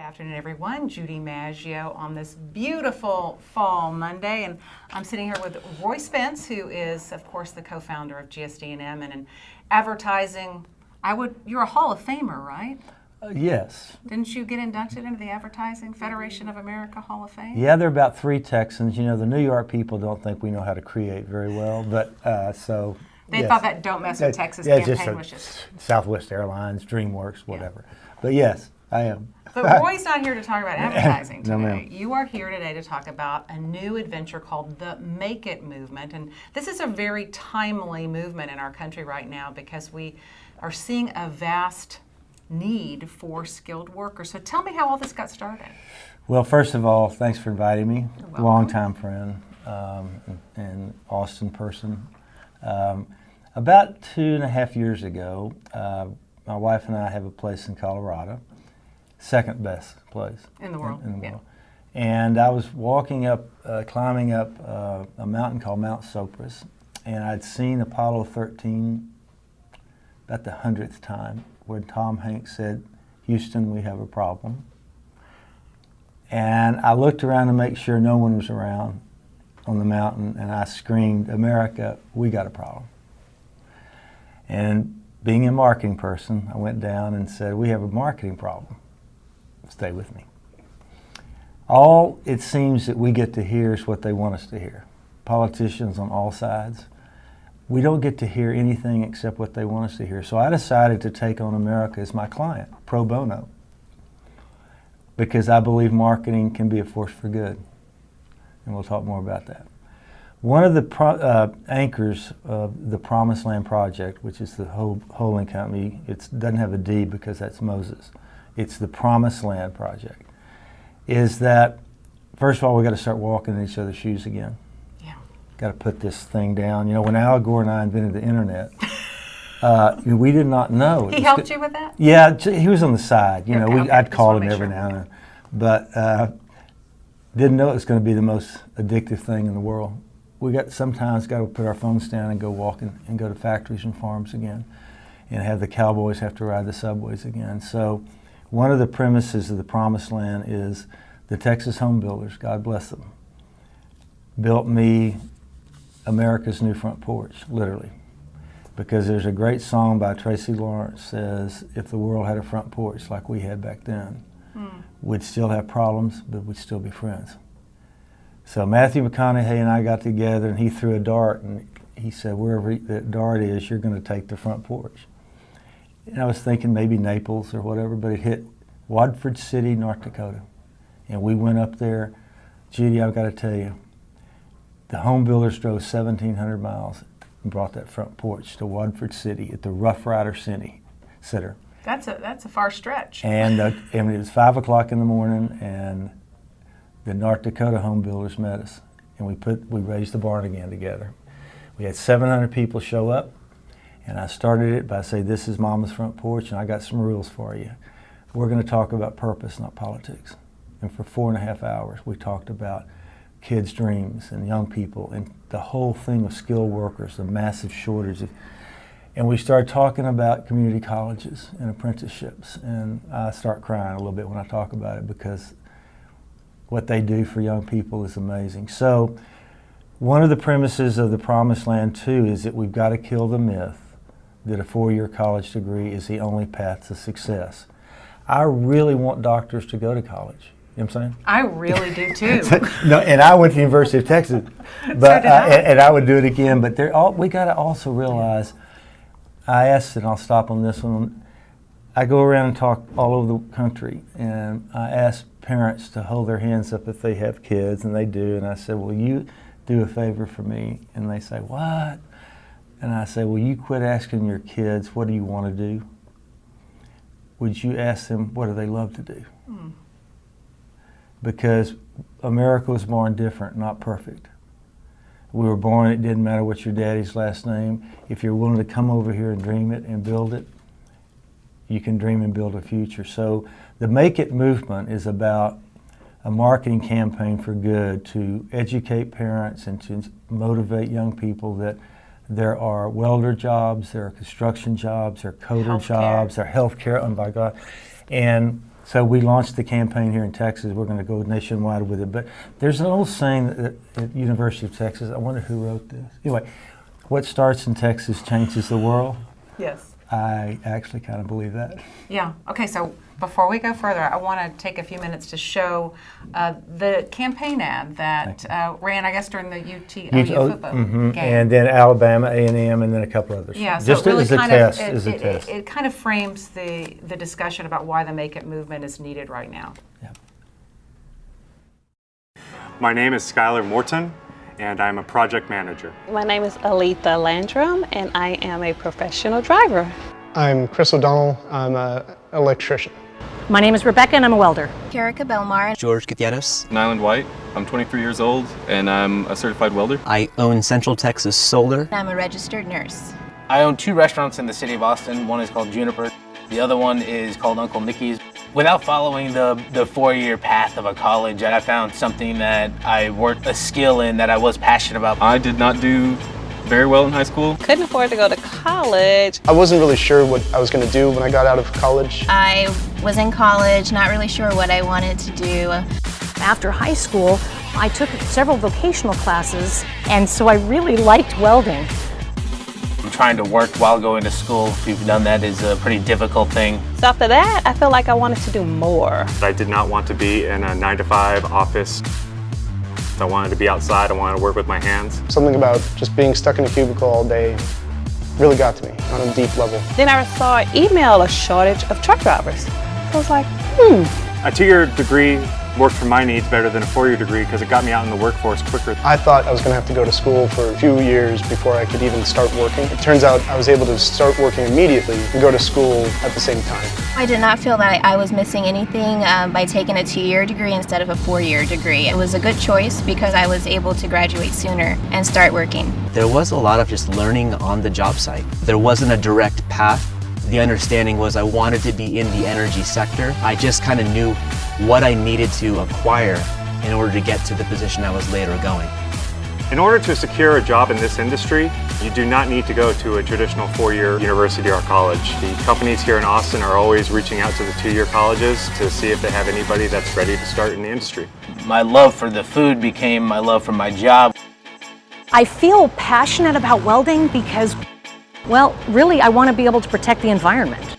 afternoon, everyone. Judy Maggio on this beautiful fall Monday, and I'm sitting here with Roy Spence, who is, of course, the co-founder of GSD&M and in advertising. You're a Hall of Famer, right? Yes. Didn't you get inducted into the Advertising Federation of America Hall of Fame? Yeah, there are about 3 Texans. You know, the New York people don't think we know how to create very well, but so. They yes. thought that "Don't Mess with Texas" campaign was just Southwest Airlines, DreamWorks, whatever. Yeah. But yes, I am. But Roy's not here to talk about advertising today. No, ma'am. You are here today to talk about a new adventure called the Make It movement. And this is a very timely movement in our country right now because we are seeing a vast need for skilled workers. So tell me how all this got started. Well, first of all, thanks for inviting me. You're welcome. Longtime friend and Austin person. About 2.5 years ago, my wife and I have a place in Colorado, second best place in the world. And I was walking up, climbing up a mountain called Mount Sopris, and I'd seen Apollo 13 about the 100th time, where Tom Hanks said, "Houston, we have a problem." And I looked around to make sure no one was around on the mountain, and I screamed, "America, we got a problem." And being a marketing person, I went down and said, "We have a marketing problem." Stay with me. All it seems that we get to hear is what they want us to hear. Politicians on all sides. We don't get to hear anything except what they want us to hear. So I decided to take on America as my client, pro bono, because I believe marketing can be a force for good. And we'll talk more about that. One of the anchors of the Promised Land Project, which is the holding company, it doesn't have a D because that's Moses. It's the Promised Land Project. Is that, first of all, we got to start walking in each other's shoes again. Yeah. Got to put this thing down. You know, when Al Gore and I invented the internet, we did not know. He helped you with that? Yeah, he was on the side. You know, okay. I'd call him every now and then, but didn't know it was going to be the most addictive thing in the world. We sometimes got to put our phones down and go walking and go to factories and farms again and have the cowboys have to ride the subways again. So one of the premises of the Promised Land is the Texas home builders, God bless them, built me America's new front porch, literally. Because there's a great song by Tracy Lawrence says, if the world had a front porch like we had back then, we'd still have problems, but we'd still be friends. So Matthew McConaughey and I got together, and he threw a dart, and he said, wherever that dart is, you're going to take the front porch. And I was thinking maybe Naples or whatever, but it hit Wadford City, North Dakota. And we went up there. Judy, I've got to tell you, the home builders drove 1,700 miles and brought that front porch to Wadford City at the Rough Rider Center. That's a far stretch. And it was 5 o'clock in the morning, and the North Dakota home builders met us, and we raised the barn again together. We had 700 people show up, and I started it by saying, this is Mama's front porch, and I got some rules for you. We're going to talk about purpose, not politics. And for 4.5 hours, we talked about kids' dreams and young people and the whole thing of skilled workers, the massive shortage. And we started talking about community colleges and apprenticeships, and I start crying a little bit when I talk about it because what they do for young people is amazing. So one of the premises of the Promised Land, too, is that we've got to kill the myth that a 4-year college degree is the only path to success. I really want doctors to go to college. You know what I'm saying? I really do, too. No, and I went to the University of Texas, but and I would do it again. But we got to also realize, I asked, and I'll stop on this one, I go around and talk all over the country, and I ask parents to hold their hands up if they have kids, and they do. And I said, will you do a favor for me? And they say, what? And I say, will you quit asking your kids, what do you want to do? Would you ask them, what do they love to do? Because America was born different, not perfect. We were born, it didn't matter what your daddy's last name. If you're willing to come over here and dream it and build it, you can dream and build a future. So the Make It movement is about a marketing campaign for good to educate parents and to motivate young people that there are welder jobs, there are construction jobs, there are coder jobs, there are healthcare, oh my God. And So we launched the campaign here in Texas. We're going to go nationwide with it. But there's an old saying at University of Texas. I wonder who wrote this. Anyway, what starts in Texas changes the world. Yes. I actually kind of believe that. Yeah. Okay, so before we go further, I want to take a few minutes to show the campaign ad that ran, I guess, during the UT football game. And then Alabama, A&M, and then a couple others. Yeah, so just it really as a kind test. of, it kind of frames the discussion about why the Make It movement is needed right now. Yeah. My name is Skylar Morton, and I'm a project manager. My name is Alita Landrum, and I am a professional driver. I'm Chris O'Donnell. I'm an electrician. My name is Rebecca, and I'm a welder. Karika Belmar. George Gutierrez. Nyland White. I'm 23 years old, and I'm a certified welder. I own Central Texas Solar. I'm a registered nurse. I own 2 restaurants in the city of Austin. One is called Juniper. The other one is called Uncle Mickey's. Without following the 4-year path of a college, I found something that I worked a skill in that I was passionate about. I did not do very well in high school. Couldn't afford to go to college. I wasn't really sure what I was going to do when I got out of college. I was in college, not really sure what I wanted to do. After high school, I took several vocational classes, and so I really liked welding. Trying to work while going to school, if you've done that, is a pretty difficult thing. So after that, I felt like I wanted to do more. I did not want to be in a 9-to-5 office. I wanted to be outside. I wanted to work with my hands. Something about just being stuck in a cubicle all day really got to me on a deep level. Then I saw an email, a shortage of truck drivers. I was like, A 2-year degree worked for my needs better than a 4-year degree because it got me out in the workforce quicker. I thought I was going to have to go to school for a few years before I could even start working. It turns out I was able to start working immediately and go to school at the same time. I did not feel that I was missing anything by taking a 2-year degree instead of a 4-year degree. It was a good choice because I was able to graduate sooner and start working. There was a lot of just learning on the job site. There wasn't a direct path. The understanding was I wanted to be in the energy sector. I just kind of knew what I needed to acquire in order to get to the position I was later going. In order to secure a job in this industry, you do not need to go to a traditional 4-year university or college. The companies here in Austin are always reaching out to the 2-year colleges to see if they have anybody that's ready to start in the industry. My love for the food became my love for my job. I feel passionate about welding because, well, really, I want to be able to protect the environment.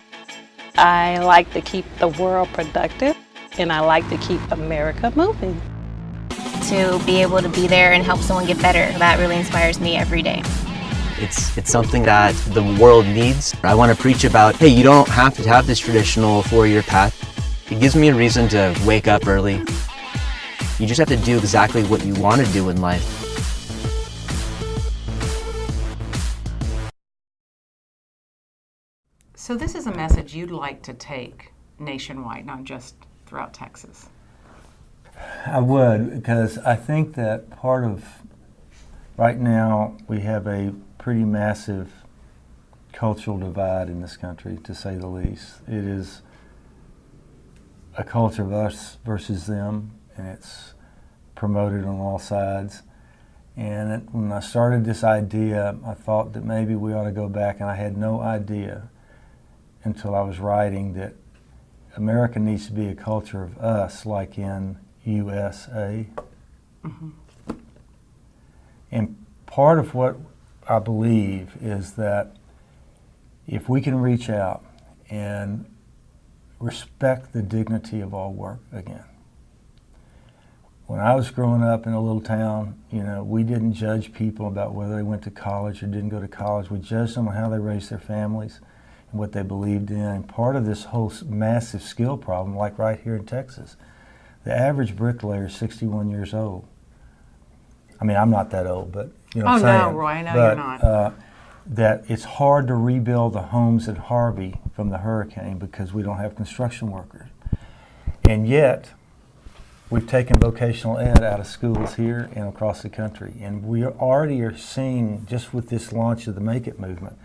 I like to keep the world productive, and I like to keep America moving. To be able to be there and help someone get better, that really inspires me every day. It's something that the world needs. I want to preach about, hey, you don't have to have this traditional 4-year path. It gives me a reason to wake up early. You just have to do exactly what you want to do in life. So this is a message you'd like to take nationwide, not just throughout Texas. I would, because I think that part of, right now, we have a pretty massive cultural divide in this country, to say the least. It is a culture of us versus them, and it's promoted on all sides. And when I started this idea, I thought that maybe we ought to go back, and I had no idea until I was writing that America needs to be a culture of us, like in USA. And part of what I believe is that if we can reach out and respect the dignity of all work again. When I was growing up in a little town, you know, we didn't judge people about whether they went to college or didn't go to college. We judged them on how they raised their families and what they believed in. And part of this whole massive skill problem, like right here in Texas, the average bricklayer is 61 years old. I mean, I'm not that old, but you know what I'm saying. Oh, no, Roy, I know you're not. That it's hard to rebuild the homes at Harvey from the hurricane because we don't have construction workers. And yet, we've taken vocational ed out of schools here and across the country. And we already are seeing, just with this launch of the Make It movement,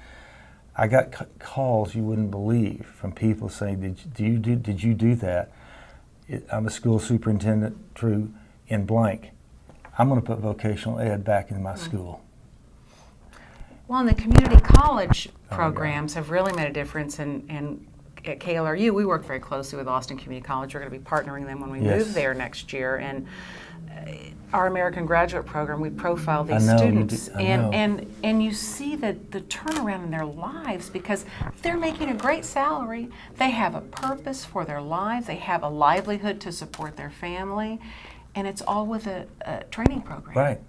I got calls you wouldn't believe from people saying, did you do that? I'm a school superintendent, True, in blank. I'm going to put vocational ed back in my school. Well, and the community college programs have really made a difference in at KLRU, we work very closely with Austin Community College. We're going to be partnering them when we move there next year. And our American Graduate Program, we profile these students, and you see the turnaround in their lives because they're making a great salary. They have a purpose for their lives. They have a livelihood to support their family, and it's all with a training program. Right.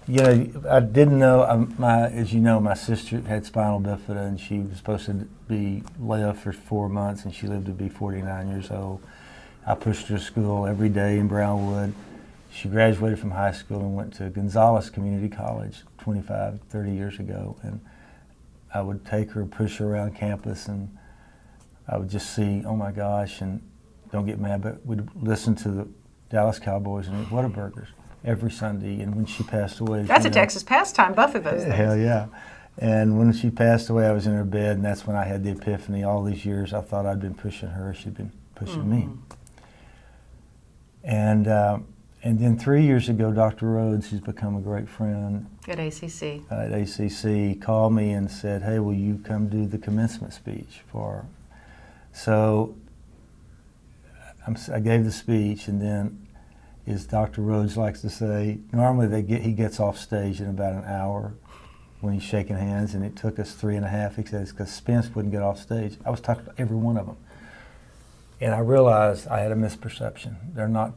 You know, I didn't know, as you know, my sister had spinal bifida, and she was supposed to be laid off for 4 months, and she lived to be 49 years old. I pushed her to school every day in Brownwood. She graduated from high school and went to Gonzales Community College 25, 30 years ago, and I would take her, push her around campus, and I would just see, oh my gosh, and don't get mad, but we'd listen to the Dallas Cowboys and eat Whataburgers every Sunday. And when she passed away, that's a Texas pastime, both of those things. Hell yeah. And when she passed away, I was in her bed, and that's when I had the epiphany. All these years I thought I'd been pushing her, she'd been pushing me. And then 3 years ago, Dr. Rhodes, who's become a great friend at ACC, called me and said, hey, will you come do the commencement speech for her? So I gave the speech, and then, as Dr. Rhodes likes to say, normally he gets off stage in about an hour when he's shaking hands, and it took us 3.5. He says, because Spence wouldn't get off stage. I was talking to every one of them. And I realized I had a misperception. They're not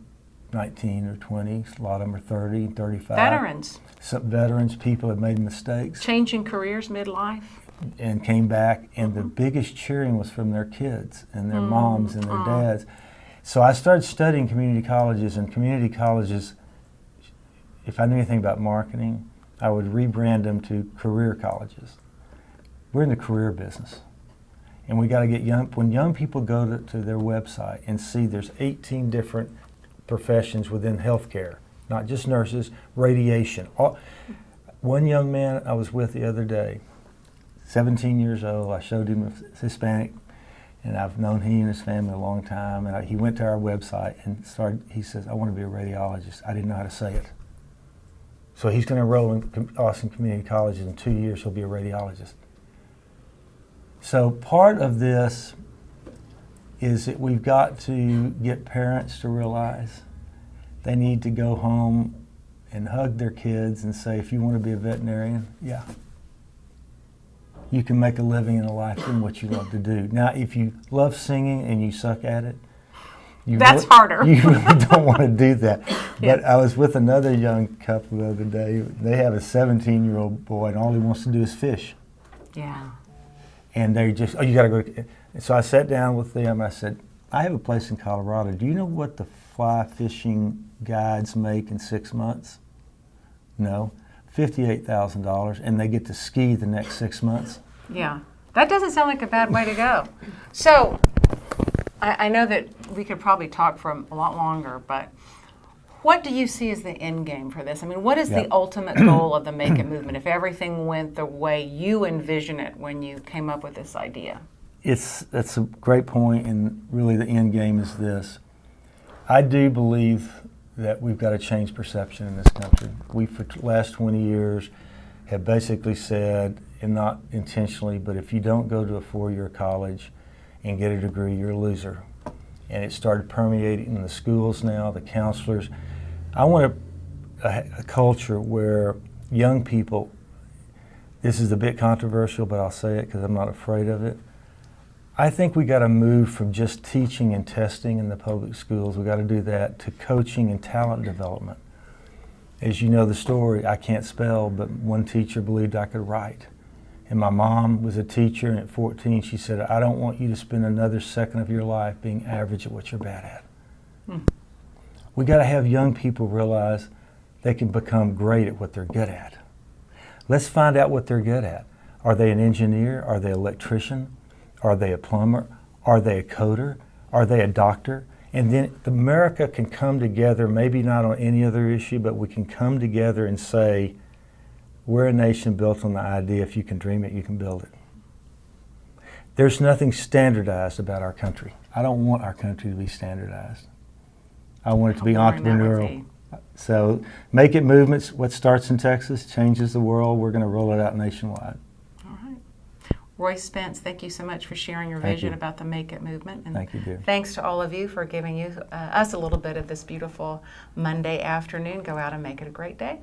19 or 20, a lot of them are 30, 35. Veterans. Some veterans, people have made mistakes. Changing careers midlife. And came back, and the biggest cheering was from their kids and their moms and their dads. So I started studying community colleges, and community colleges, if I knew anything about marketing, I would rebrand them to career colleges. We're in the career business. And we got to get when young people go to their website and see there's 18 different professions within healthcare, not just nurses, radiation. One young man I was with the other day, 17 years old, I showed him a Hispanic, and I've known he and his family a long time, and he went to our website and he says, I want to be a radiologist. I didn't know how to say it. So he's going to enroll in Austin Community College. In 2 years, he'll be a radiologist. So part of this is that we've got to get parents to realize they need to go home and hug their kids and say, if you want to be a veterinarian, yeah, you can make a living in a life doing what you love to do. Now, if you love singing and you suck at it, that's harder. You really don't want to do that. But I was with another young couple the other day. They have a 17-year-old boy, and all he wants to do is fish. Yeah. And they just, you got to go. So I sat down with them. I said, I have a place in Colorado. Do you know what the fly fishing guides make in 6 months? No. $58,000, and they get to ski the next 6 months. Yeah. That doesn't sound like a bad way to go. So I know that we could probably talk for a lot longer, but what do you see as the end game for this? I mean, what is the ultimate goal of the Make It movement if everything went the way you envision it when you came up with this idea? That's a great point, and really the end game is this. I do believe that we've got to change perception in this country. We, for the last 20 years, have basically said, and not intentionally, but if you don't go to a 4-year college and get a degree, you're a loser. And it started permeating in the schools now, the counselors. I want a culture where young people, this is a bit controversial, but I'll say it because I'm not afraid of it. I think we got to move from just teaching and testing in the public schools, we got to do that, to coaching and talent development. As you know the story, I can't spell, but one teacher believed I could write. And my mom was a teacher, and at 14 she said, I don't want you to spend another second of your life being average at what you're bad at. We got to have young people realize they can become great at what they're good at. Let's find out what they're good at. Are they an engineer? Are they an electrician? Are they a plumber? Are they a coder? Are they a doctor? And then America can come together, maybe not on any other issue, but we can come together and say, we're a nation built on the idea, if you can dream it, you can build it. There's nothing standardized about our country. I don't want our country to be standardized. I want it to be entrepreneurial. So Make It movements, what starts in Texas changes the world. We're going to roll it out nationwide. Roy Spence, thank you so much for sharing your Thank vision you. about the Make It movement. And Thank you, dear. thanks to all of you for giving us a little bit of this beautiful Monday afternoon. Go out and make it a great day.